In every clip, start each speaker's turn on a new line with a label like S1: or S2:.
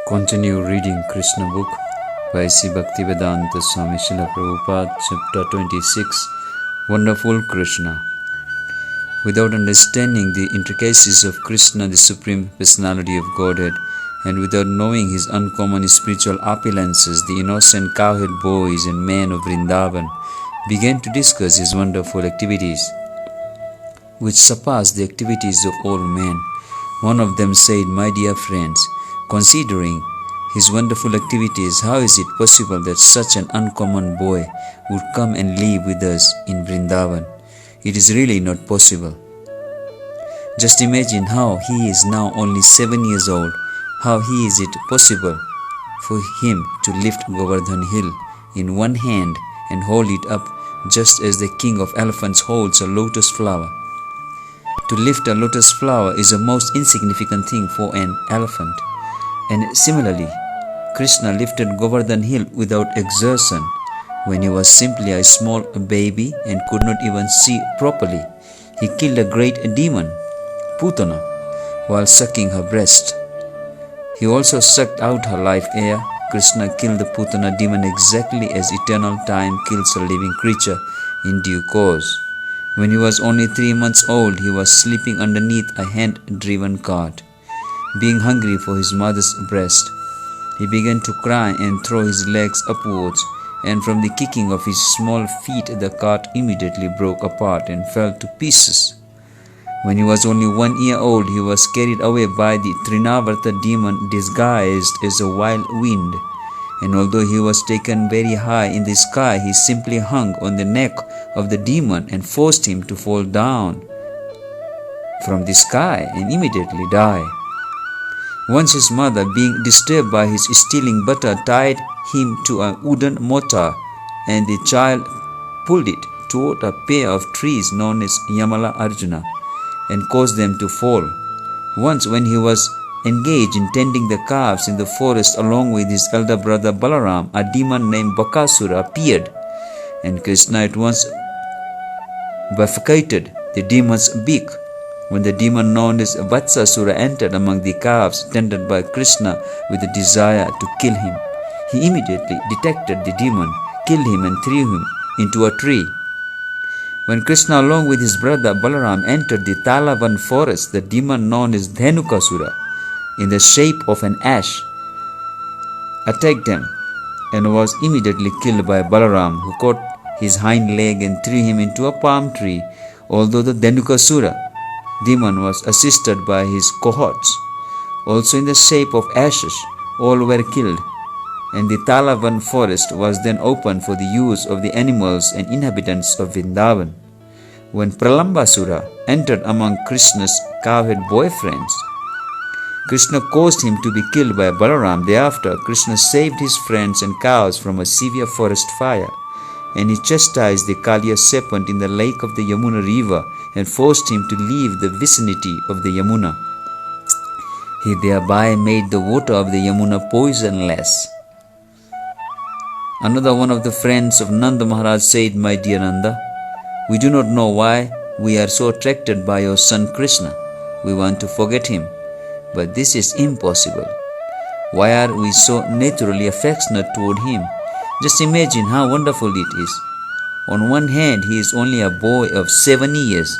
S1: Continue reading Kṛṣṇa book by Sri Bhaktivedanta Swami Srila Prabhupada, chapter 26, Wonderful Kṛṣṇa. Without understanding the intricacies of Kṛṣṇa, the Supreme Personality of Godhead, and without knowing his uncommon spiritual opulences, the innocent cowherd boys and men of Vrindavan began to discuss his wonderful activities, which surpassed the activities of all men. One of them said, "My dear friends, considering his wonderful activities, how is it possible that such an uncommon boy would come and live with us in Vrindavan? It is really not possible. Just imagine how he is now only 7 years old. How is it possible for him to lift Govardhan hill in one hand and hold it up just as the king of elephants holds a lotus flower? To lift a lotus flower is a most insignificant thing for an elephant. And similarly, Kṛṣṇa lifted Govardhan hill without exertion when he was simply a small baby and could not even see properly. He killed a great demon, Putana, while sucking her breast. He also sucked out her life air. Kṛṣṇa killed the Putana demon exactly as eternal time kills a living creature in due course. When he was only 3 months old, he was sleeping underneath a hand-driven cart. Being hungry for his mother's breast, he began to cry and throw his legs upwards, and from the kicking of his small feet the cart immediately broke apart and fell to pieces. When he was only 1 year old, he was carried away by the Trinavarta demon disguised as a wild wind, and although he was taken very high in the sky, he simply hung on the neck of the demon and forced him to fall down from the sky and immediately die. Once his mother, being disturbed by his stealing butter, tied him to a wooden mortar, and the child pulled it toward a pair of trees known as Yamala Arjuna and caused them to fall. Once when he was engaged in tending the calves in the forest along with his elder brother Balaram, a demon named Bakasura appeared, and Kṛṣṇa at once bifurcated the demon's beak. When the demon known as Vatsasura entered among the calves tended by Kṛṣṇa with a desire to kill him, he immediately detected the demon, killed him and threw him into a tree. When Kṛṣṇa along with his brother Balaram entered the Talavan forest, the demon known as Dhenukasura, in the shape of an ash, attacked them and was immediately killed by Balaram, who caught his hind leg and threw him into a palm tree. Although the Dhenukasura demon was assisted by his cohorts, also in the shape of ashes, all were killed, and the Talavan forest was then opened for the use of the animals and inhabitants of Vrindavan. When Pralambasura entered among Kṛṣṇa's cowherd boyfriends, Kṛṣṇa caused him to be killed by Balaram. Thereafter, Kṛṣṇa saved his friends and cows from a severe forest fire, and he chastised the Kaliya serpent in the lake of the Yamuna river and forced him to leave the vicinity of the Yamuna. He thereby made the water of the Yamuna poisonless. Another one of the friends of Nanda Maharaj said, "My dear Nanda, we do not know why we are so attracted by your son Kṛṣṇa. We want to forget him, but this is impossible. Why are we so naturally affectionate toward him? Just imagine how wonderful it is. On one hand, he is only a boy of 7 years,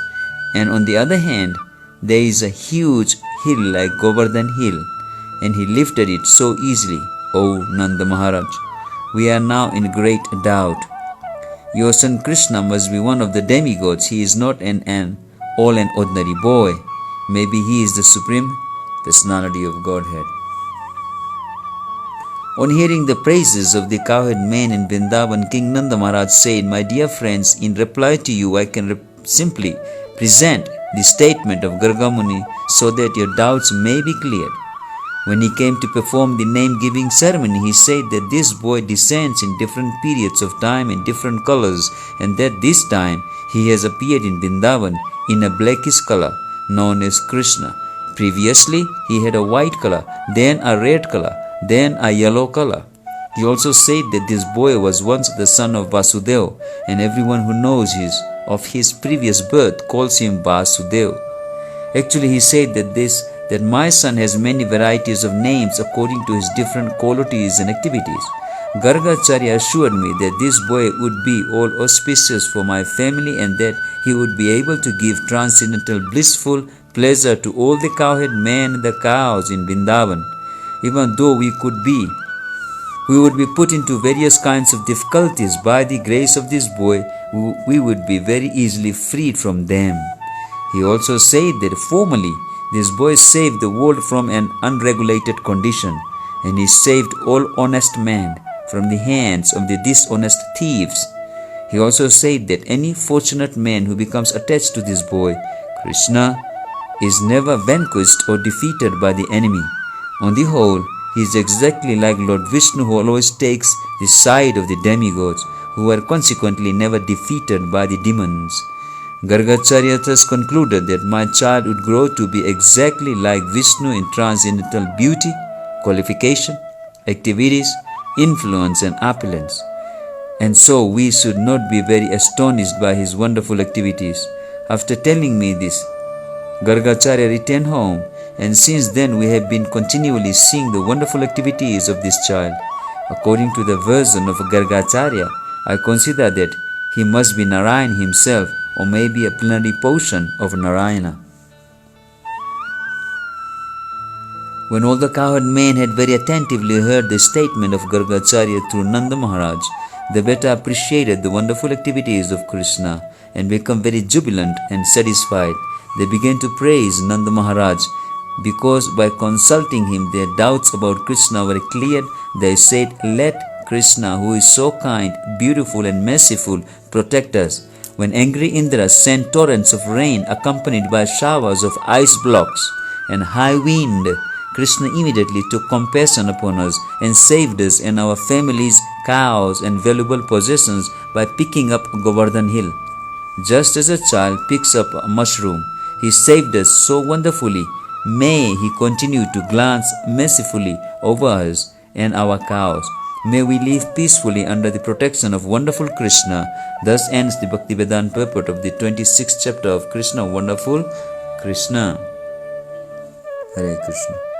S1: and on the other hand, there is a huge hill like Govardhan hill, and he lifted it so easily. Oh Nanda Maharaj, we are now in great doubt. Your son Kṛṣṇa must be one of the demigods. He is not an ordinary boy. Maybe he is the Supreme Personality of Godhead." On hearing the praises of the cowherd men in Vrindavan, King Nanda Maharaj said, "My dear friends, in reply to you, I can simply present the statement of Gargamuni so that your doubts may be cleared. When he came to perform the name-giving ceremony, he said that this boy descends in different periods of time in different colors, and that this time he has appeared in Vrindavan in a blackish color known as Kṛṣṇa. Previously, he had a white color, then a red color, then a yellow color. He also said that this boy was once the son of Vasudeva, and everyone who knows of his previous birth calls him Vasudev. Actually, he said that this that my son has many varieties of names according to his different qualities and activities. Gargacharya assured me that this boy would be all auspicious for my family and that he would be able to give transcendental blissful pleasure to all the cowhead men and the cows in Vrindavan. Even though we would be put into various kinds of difficulties, by the grace of this boy, we would be very easily freed from them. He also said that formerly this boy saved the world from an unregulated condition, and he saved all honest men from the hands of the dishonest thieves. He also said that any fortunate man who becomes attached to this boy, Kṛṣṇa, is never vanquished or defeated by the enemy. On the whole, he is exactly like Lord Vishnu, who always takes the side of the demigods, who are consequently never defeated by the demons. Gargacharya thus concluded that my child would grow to be exactly like Vishnu in transcendental beauty, qualification, activities, influence and opulence. And so we should not be very astonished by his wonderful activities. After telling me this, Gargacharya returned home, and since then we have been continually seeing the wonderful activities of this child. According to the version of Gargacharya, I consider that he must be Narayan himself, or maybe a plenary portion of Narayana. When all the cowherd men had very attentively heard the statement of Gargacharya through Nanda Maharaj, they better appreciated the wonderful activities of Kṛṣṇa and become very jubilant and satisfied. They began to praise Nanda Maharaj because by consulting him their doubts about Kṛṣṇa were cleared. They said, "Let Kṛṣṇa, who is so kind, beautiful and merciful, protect us." When angry Indra sent torrents of rain accompanied by showers of ice blocks and high wind, Kṛṣṇa immediately took compassion upon us and saved us and our families, cows and valuable possessions by picking up Govardhan hill. Just as a child picks up a mushroom, he saved us so wonderfully. May he continue to glance mercifully over us and our cows. May we live peacefully under the protection of wonderful Kṛṣṇa. Thus ends the Bhaktivedanta purport of the 26th chapter of Kṛṣṇa, Wonderful Kṛṣṇa. Hare Krishna.